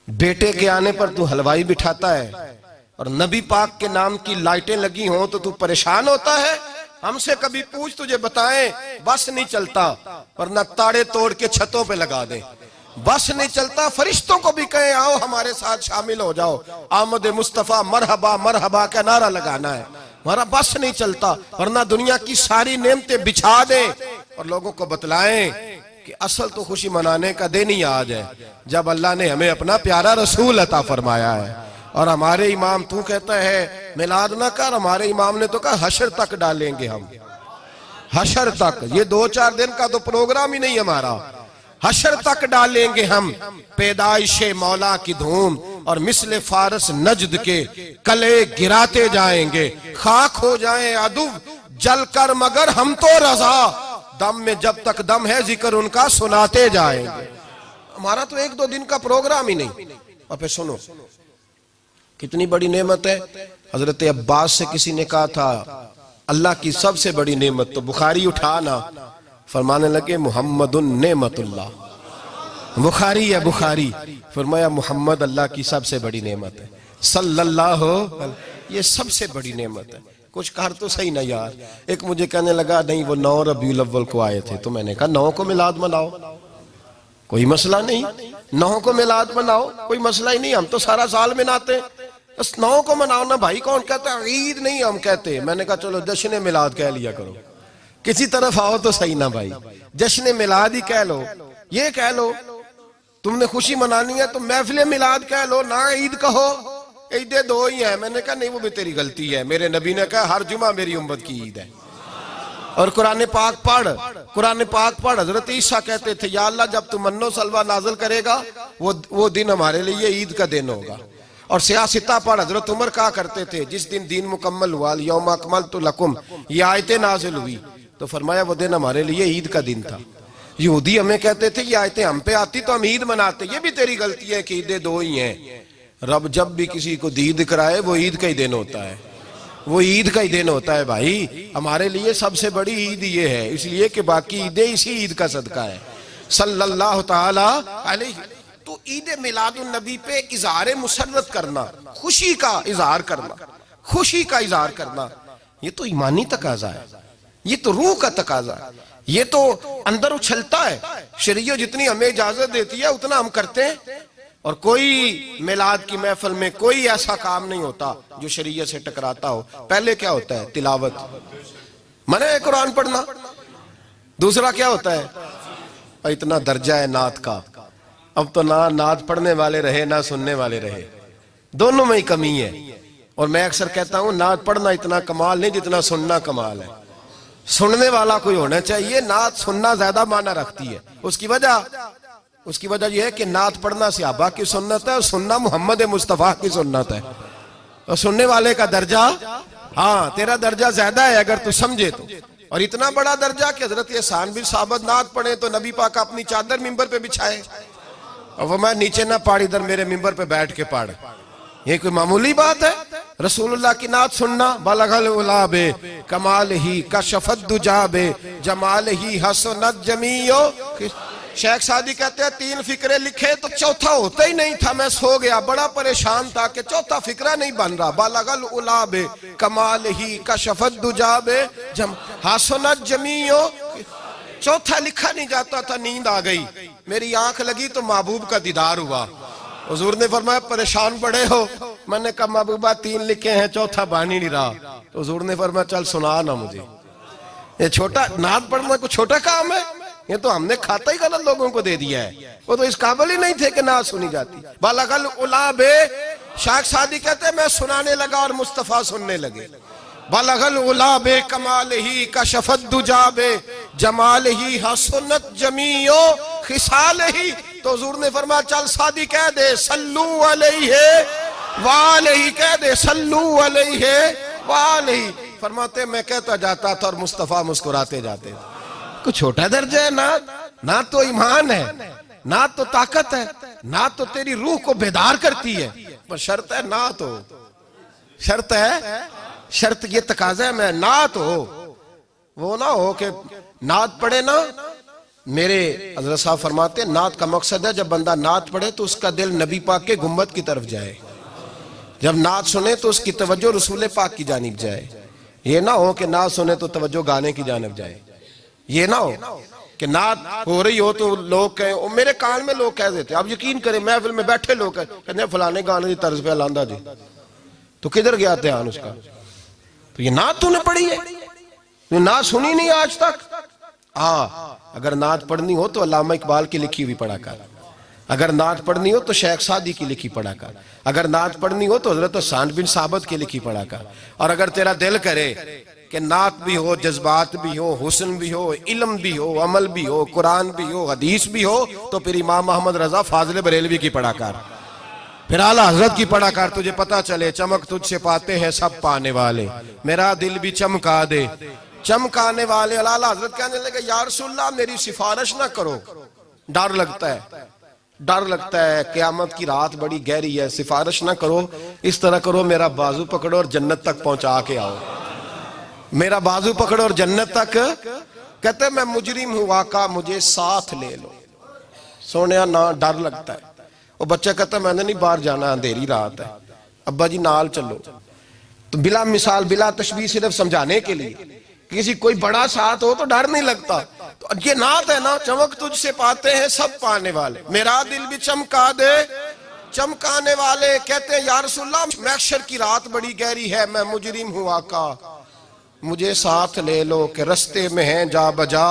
बेटे के आने पर तू हलवाई बिठाता है और नबी पाक के नाम की लाइटें लगी हों तो तू परेशान होता है। हमसे कभी पूछ, तुझे बताएं बस नहीं चलता, वरना ताड़े तोड़ के छतों पे लगा दे। बस नहीं चलता, फरिश्तों को भी कहें आओ हमारे साथ शामिल हो जाओ, आमद मुस्तफा मरहबा मरहबा का नारा लगाना है। हमारा बस नहीं चलता, वरना दुनिया की सारी नेमतें बिछा दे और लोगों को बतलाएं कि असल तो खुशी मनाने का दिन ही आज है जब अल्लाह ने हमें अपना प्यारा रसूल अता फरमाया है। और हमारे इमाम, तू कहता है मिलाद ना कर, हमारे इमाम ने तो कहा हशर तक डालेंगे हम, हशर तक। ये 2-4 दिन का तो प्रोग्राम ही नहीं हमारा, हशर तक डालेंगे हम पैदाइशे मौला की धूम और मिसले फारस नजद के कले गिराते जाएंगे। खाक हो जाएं अदु जलकर मगर हम तो रजा, दम में जब तक दम है जिक्र उनका सुनाते जाएंगे। हमारा तो 1-2 दिन का प्रोग्राम ही नहीं। और फिर सुनो कितनी बड़ी नेमत है। हजरत अब्बास से किसी ने कहा था अल्लाह की सबसे बड़ी नेमत, तो बुखारी उठाना, फरमाने लगे मुहम्मदुन नेमतुल्लाह। बुखारी है बुखारी, फरमाया मुहम्मद अल्लाह की सबसे बड़ी नेमत है, सल्लल्लाहु, ये सबसे बड़ी नेमत है। कुछ कर तो सही ना यार। एक मुझे कहने लगा नहीं वो 9 रबीउल अव्वल को आए थे, तो मैंने कहा 9 को मिलाद मनाओ, कोई मसला नहीं, 9 को मिलाद मनाओ, कोई मसला ही नहीं, हम तो सारा साल मनाते, बस 9 को मनाओ ना भाई। कौन कहता है ईद नहीं हम कहते। मैंने कहा चलो जश्न मिलाद कह लिया करो, किसी तरफ आओ तो सही ना भाई, जश्न मिलाद ही कह लो। ये कह लो तुमने खुशी मनानी है तो महफिल मिलाद कह लो ना, ईद कहो, ईदे 2 ही है। मैंने कहा नहीं वो भी तेरी गलती है, मेरे नबी ने कहा हर जुमा मेरी उम्मत की ईद है। और कुरान पाक पढ़, कुरान पाक पढ़। हजरत ईसा कहते थे या अल्लाह जब तू मन्नो सलवा नाजिल करेगा वो दिन हमारे लिए ईद का दिन होगा। और सियासता पढ़, हजरत उमर कहा करते थे जिस दिन दीन मुकम्मल हुआ यौम अकमलतु लकुम, ये आयतें नाजिल हुई तो फरमाया वो दिन हमारे लिए ईद का दिन था। यहूदी हमें कहते थे ये आयतें हम पे आती तो हम ईद मनाते, ये भी तेरी गलती है कि ईदें 2 ही हैं। रब जब भी किसी को दीद कराए वो ईद का ही दिन होता है, वो ईद का ही दिन होता है भाई। हमारे लिए सबसे बड़ी ईद ये है, इसलिए कि बाकी ईदें इसी ईद का सदका है सल्लल्लाहु ताला अलैहि। तो ईद मिलादुन नबी पे इजहार मुसर्रत करना, खुशी का इजहार करना, खुशी का इजहार करना, ये तो ईमानी तकाजा है, ये तो रूह का तकाजा है, ये तो अंदर उछलता है। शरीयत जितनी हमें इजाजत देती है उतना हम करते हैं। और कोई मिलाद की महफिल में कोई ऐसा काम नहीं होता जो शरीयत से टकराता हो। पहले क्या होता है? तिलावत, मने है कुरान पढ़ना। दूसरा क्या होता है? इतना दर्जा है नात का, अब तो ना नात पढ़ने वाले रहे ना सुनने वाले रहे, दोनों में ही कमी है। और मैं अक्सर कहता हूं नात पढ़ना इतना कमाल नहीं जितना सुनना कमाल है। सुनने वाला कोई होना चाहिए, नात सुनना ज्यादा माना रखती है। उसकी वजह यह है कि नात पढ़ना सहाबा की सुन्नत है और सुनना मोहम्मद मुस्तफा की सुन्नत है। और सुनने वाले का दर्जा, हाँ तेरा दर्जा ज्यादा है अगर तू समझे तो। और इतना बड़ा दर्जा कि हजरत एहसान बिन साबित नात पढ़े तो नबी पाक अपनी चादर मिंबर पे बिछाए और वो मैं नीचे ना पढ़, इधर मेरे मिंबर पे बैठ के पढ़। ये कोई मामूली बात है? रसूलुल्लाह की नात सुनना, बलगल उलाबे कमाल ही कशफत दुजाबे जमाल ही हसनत जमीयो। शेख सादी कहते हैं 3 फिक्रे लिखे तो चौथा होता ही नहीं था, मैं सो गया, बड़ा परेशान था कि चौथा फिक्रा नहीं बन रहा। बलगल उलाबे कमाल ही कशफत दुजाबे हसनत जमीयो, चौथा लिखा नहीं जाता था। नींद आ गई, मेरी आंख लगी तो महबूब का दीदार हुआ। हुजूर ने फरमाया परेशान पड़े हो? मैंने कहा महबूबा 3 लिखे हैं, चौथा बन ही नहीं रहा। तो हुजूर ने फरमाया चल सुना ना मुझे, ये छोटा नात पढ़ना कोई छोटा काम है? ये तो हमने खाता ही गलत लोगों को दे दिया है, वो तो इस काबिल ही नहीं थे कि नात सुनी जाती। बलगल उलाबे, शेख सादी कहते हैं मैं सुनाने लगा और मुस्तफा सुनने लगे। बलगल उलाबे कमाल ही कशफत दुजाबे जमाल ही हसनत जमीयो खिसाल ही। तो हुजूर ने फरमाया चल सादी कह दे सल्लू अलैहि वालैहि, कह दे सल्लू अलैहि वालैहि। फरमाते मैं कहता जाता था और मुस्तफा मुस्कुराते जाते थे। कुछ छोटा दर्जा है नात? नात तो ईमान है, नात तो ताकत है, नात तो तेरी रूह को बेदार करती है। पर शर्त है नात हो, शर्त है, शर्त ये तकाजा है मैं नात हो, वो ना हो कि नात पढ़े ना मेरे हज़रत साहब फरमाते हैं नात का मकसद है जब बंदा नात पढ़े तो उसका दिल नबी पाक के गुम्बद की तरफ जाए, जब नात सुने तो उसकी तवज्जो रसूल पाक की जानिब जाए। ये ना हो कि नात सुने तो तवज्जो गाने की जानिब जाए। ये ना हो कि नात हो रही हो तो लोग कहें, और मेरे कान में लोग कह देते, आप यकीन करें महफिल में बैठे लोग कहते फलाने गाने की तर्ज पे लांदा जी, तो किधर गया ध्यान उसका? तो ये नात तूने पढ़ी है, तूने नात सुनी नहीं आज तक। अगर नात पढ़नी हो तो अल्लामा इकबाल की लिखी हुई पढ़ा कर, अगर नात पढ़नी हो तो शेख सादी की लिखी पढ़ा कर, अगर नात पढ़नी हो तो हजरत हसन बिन साबित की लिखी पढ़ा कर। और अगर तेरा दिल करे कि नात भी हो, जज्बात भी हो, हुस्न भी हो, इल्म भी हो, अमल भी हो, कुरान भी हो, हदीस भी हो, तो फिर इमाम मोहम्मद रजा फाजिल बरेलवी की पढ़ा कर, फिर आला हजरत की पढ़ा कर। तुझे पता चले चमक तुझसे पाते हैं सब पाने वाले, मेरा दिल भी चमका दे चमकाने वाले। आला हजरत कहने लगे या रसूलल्लाह मेरी सिफारिश ना करो, डर लगता है, डर लगता है, क़यामत की रात बड़ी गहरी है, सिफारिश ना करो, इस तरह करो मेरा बाजू पकड़ो और जन्नत तक पहुंचा के आओ, मेरा बाजू पकड़ो और जन्नत तक। कहते मैं मुजरिम हूं आका मुझे साथ ले लो। सोनिया ना डर लगता है। वो बच्चा कहता मैंने नहीं बाहर जाना, अंधेरी रात है, अब्बा जी नाल चलो। तो बिला मिसाल बिला तशबीह सिर्फ समझाने के लिए, किसी कोई बड़ा साथ हो तो डर नहीं लगता। तो ये नात है ना, चमक तुझसे पाते हैं सब पाने वाले, मेरा दिल भी चमका दे चमकाने वाले। कहते हैं या रसूलल्लाह महशर की रात बड़ी गहरी है, मैं मुजरिम हूं आका मुझे साथ ले लो कि रस्ते में हैं जा बजा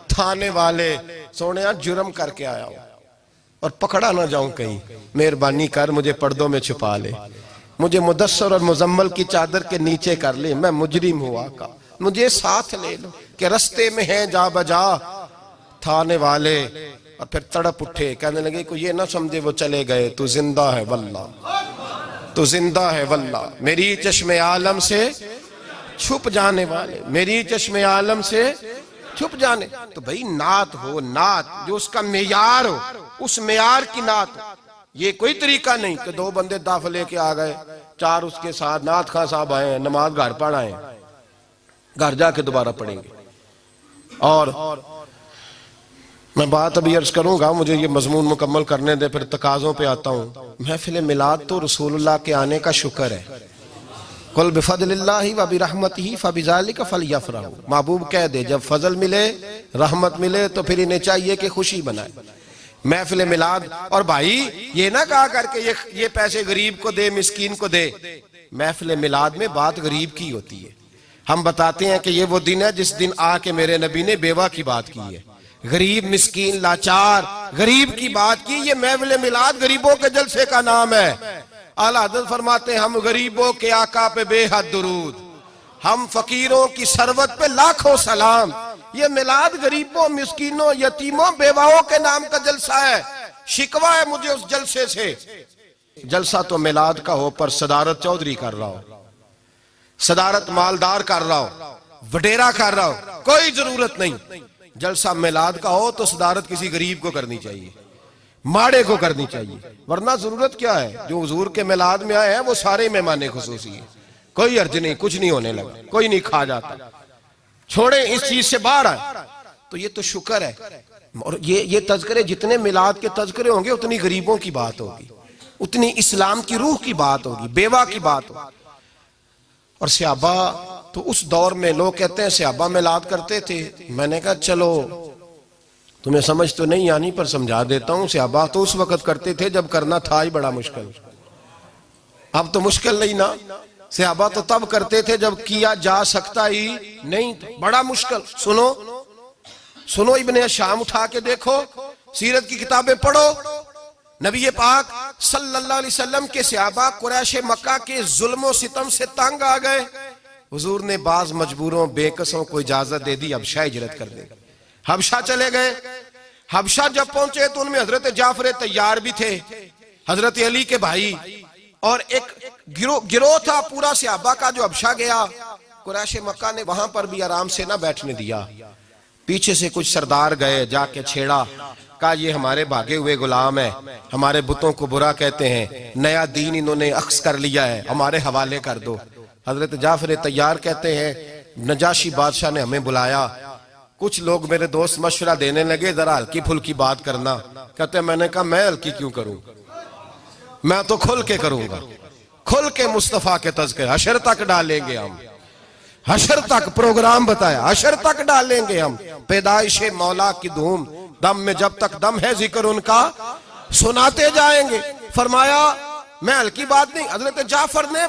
थाने वाले। सोने जुर्म करके आया हूं और पकड़ा ना जाऊं कहीं, मेहरबानी कर मुझे पर्दों में छुपा ले, मुझे मुदस्सर और मुजम्मल की चादर के नीचे कर ले, मैं मुजरिम हूं आका मुझे साथ ले लो कि रस्ते में हैं जा बजा थाने वाले। और फिर तड़प उठे, कहने लगे कोई ये ना समझे वो चले गए, तू जिंदा है वल्ला, तू जिंदा है वल्ला, मेरी चश्मे आलम से छुप जाने वाले, मेरी चश्मे आलम से छुप जाने। तो भाई नात हो, नात जो उसका मेयार हो, उस मेयार की नात हो। ये कोई तरीका नहीं कि दो बंदे दाफ लेके आ गए, चार उसके साथ नात खां साहब आए, नमाज घर पढ़ आए, घर जाके दोबारा पढ़ेंगे। और मैं बात अभी अर्ज करूंगा, मुझे ये मजमून मुकम्मल करने दे, फिर तकाज़ों पे आता हूँ। महफिल मिलाद तो रसूलुल्लाह के आने का शुक्र है। कुल बिफज़लिल्लाहि व बिरहमतिही फबिज़ालिका फलयफ़रहू। महबूब कह दे जब फजल मिले, रहमत मिले तो फिर इन्हें चाहिए कि खुशी बनाए। महफिल मिलाद, और भाई ये ना कहा करके ये पैसे गरीब को दे, मिस्कीन को दे। महफिल मिलाद में बात गरीब की होती है। हम बताते हैं कि ये वो दिन है जिस दिन आके मेरे नबी ने बेवा की बात की है, गरीब मिस्कीन लाचार गरीब की बात की। ये महफिल मिलाद गरीबों के जलसे का नाम है। आला हज़रत फरमाते हैं हम गरीबों के आका पे बेहद दुरूद, हम फकीरों की सरवत पे लाखों सलाम। ये मिलाद गरीबों मिस्कीनों यतीमों बेवाओं के नाम का जलसा है। शिकवा है मुझे उस जलसे से। जलसा तो मिलाद का हो पर सदारत चौधरी कर रहा हो, सदारत मालदार कर रहा हो, वडेरा कर रहा हो, कोई जरूरत नहीं। जलसा मिलाद का हो तो सदारत किसी गरीब को करनी चाहिए, माड़े को करनी चाहिए। वरना जरूरत क्या है, जो हुजूर के मिलाद में आए हैं वो सारे मेहमान खुसूसी है, कोई अर्ज नहीं, कुछ नहीं होने लगा, कोई नहीं खा जाता। छोड़े इस चीज से बाहर आए तो ये तो शुक्र है। और ये तज़किरे जितने मिलाद के तज़किरे होंगे उतनी गरीबों की बात होगी, उतनी इस्लाम की रूह की बात होगी, बेवा की बात होगी। और सहाबा तो उस दौर में लोग कहते हैं सहाबा मिलाद करते थे। मैंने कहा चलो तुम्हें समझ तो नहीं आनी पर समझा देता हूं। सहाबा तो उस वक्त करते थे जब करना था ही बड़ा मुश्किल, अब तो मुश्किल नहीं ना। सहाबा तो तब करते थे जब किया जा सकता ही नहीं, बड़ा मुश्किल। सुनो सुनो, इब्ने शाम उठा के देखो, सीरत की किताबें पढ़ो। नबी पाक सल्लल्लाहु अलैहि वसल्लम के सहाबा कुरैश मक्का के जुल्म और सितम से तंग आ गए। हुजूर ने बाज मजबूरों बेकसों को इजाजत दे दी हबशा हिजरत कर दे। हबशा चले गए। हबशा जब पहुंचे तो उनमें हजरत जाफर तैयार भी थे, हजरत अली के भाई, और एक गिरोह था पूरा सहाबा का जो हबशा गया। कुरैश मक्का ने वहां पर भी आराम से ना बैठने दिया। पीछे से कुछ सरदार गए, जाके छेड़ा, कहा ये हमारे भागे हुए गुलाम है, हमारे बुतों को बुरा कहते हैं, नया दीन इन्होंने अख्स कर लिया है, हमारे हवाले कर दो। हजरत जाफर तैयार कहते हैं नजाशी बादशाह ने हमें बुलाया, कुछ लोग मेरे दोस्त मशवरा देने लगे जरा हल्की फुल्की बात करना। कहते मैंने कहा मैं हल्की क्यों करूं, मैं तो खुल के करूंगा, खुल के मुस्तफा के तज़किरे हशर तक डालेंगे हम, हशर तक प्रोग्राम बताया, हशर तक डालेंगे हम। पैदाइशे मौला की धूम, दम में जब तक दम है जिक्र उनका सुनाते जाएंगे। फरमाया मैं हल्की बात नहीं। हजरत जाफर ने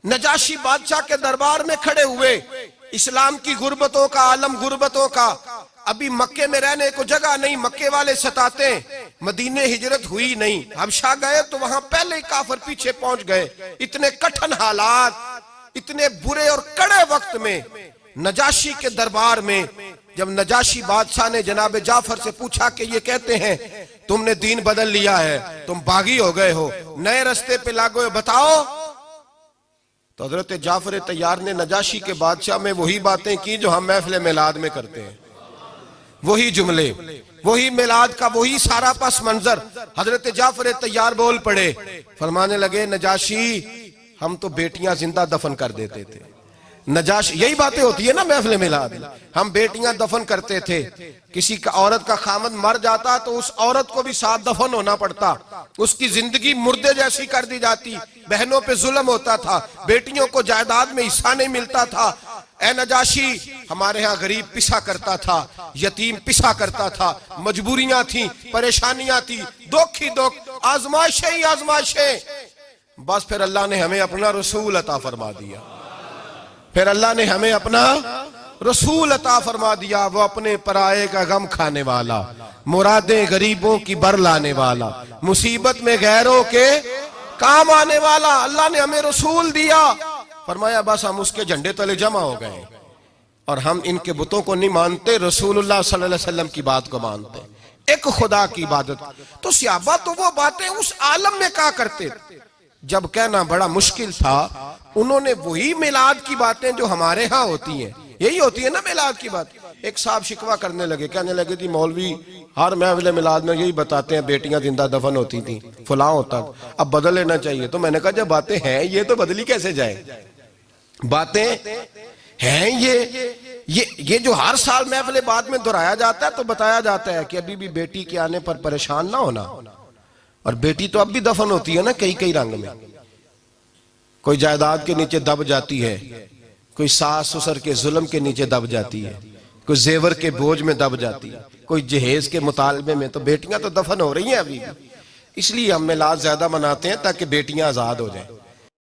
नजाशी बादशाह के दरबार में खड़े हुए, इस्लाम की गुर्बतों का आलम, गुर्बतों का, अभी मक्के में रहने को जगह नहीं, मक्के वाले सताते, मदीने हिजरत हुई नहीं, हबशा गए तो वहां पहले ही काफिर पीछे पहुंच गए। इतने कठिन हालात, इतने बुरे और कड़े वक्त में नजाशी के दरबार में जब नजाशी बादशाह ने जनाब जाफर से पूछा कि ये कहते हैं तुमने दीन बदल लिया है, तुम बागी हो गए हो, नए रास्ते पे लागो हो, बताओ। तो हजरत जाफर तैयार ने नजाशी के बादशाह में वही बातें की जो हम महफिल मिलाद में करते हैं, वही जुमले, वही मिलाद का वही सारा पस मंजर। हजरत जाफर तैयार बोल पड़े, फरमाने लगे नजाशी हम तो बेटियां जिंदा दफन कर देते थे। नजाशी, यही बातें होती है ना महफिल मिलाद, हम बेटियां दफन करते थे, किसी का औरत का खामद मर जाता तो उस औरत को भी साथ दफन होना पड़ता, उसकी जिंदगी मुर्दे जैसी कर दी जाती, बहनों पे जुल्म होता था, बेटियों को जायदाद में हिस्सा नहीं मिलता था। ए नजाशी हमारे यहाँ गरीब पिसा करता था, यतीम पिसा करता था, मजबूरियां थी, परेशानियां थी, दुख ही दुख, आजमाइशें ही आजमाइशें। बस फिर अल्लाह ने हमें अपना रसूल अता फरमा दिया, फिर अल्लाह ने हमें अपना रसूल अता फरमा दिया, वो अपने पराये का गम खाने वाला, मुरादें गरीबों की बर लाने वाला, मुसीबत में गैरों के काम आने वाला। अल्लाह ने हमें रसूल दिया, फरमाया बस हम उसके झंडे तले जमा हो गए और हम इनके बुतों को नहीं मानते, रसूलुल्लाह सल्लल्लाहु अलैहि वसल्लम की बात को मानते, एक खुदा की इबादत। तो सहाबा तो वो बातें उस आलम में क्या करते जब कहना बड़ा मुश्किल था, उन्होंने वही मिलाद की बातें जो हमारे यहाँ होती हैं, यही होती है ना मिलाद की बात। एक साहब शिकवा करने लगे, कहने लगे थी मौलवी हर महफिल मिलाद में यही बताते हैं बेटियां जिंदा दफन होती थी, फलां होता, अब बदल लेना चाहिए। तो मैंने कहा जब बातें हैं ये तो बदली कैसे जाए, बातें हैं ये जो हर साल महफिल बाद में दोहराया जाता है तो बताया जाता है कि अभी भी बेटी के आने पर परेशान ना होना। और बेटी तो अब भी दफन होती है ना कई कई रंग में, कोई जायदाद के नीचे दब जाती है, कोई सास ससुर के जुल्म के नीचे दब जाती है, कोई जेवर के बोझ में दब जाती है, कोई जहेज के मुतालबे में, तो बेटियां तो दफन हो रही हैं अभी भी। इसलिए हम मिलाद ज्यादा मनाते हैं ताकि बेटियां आजाद हो जाएं।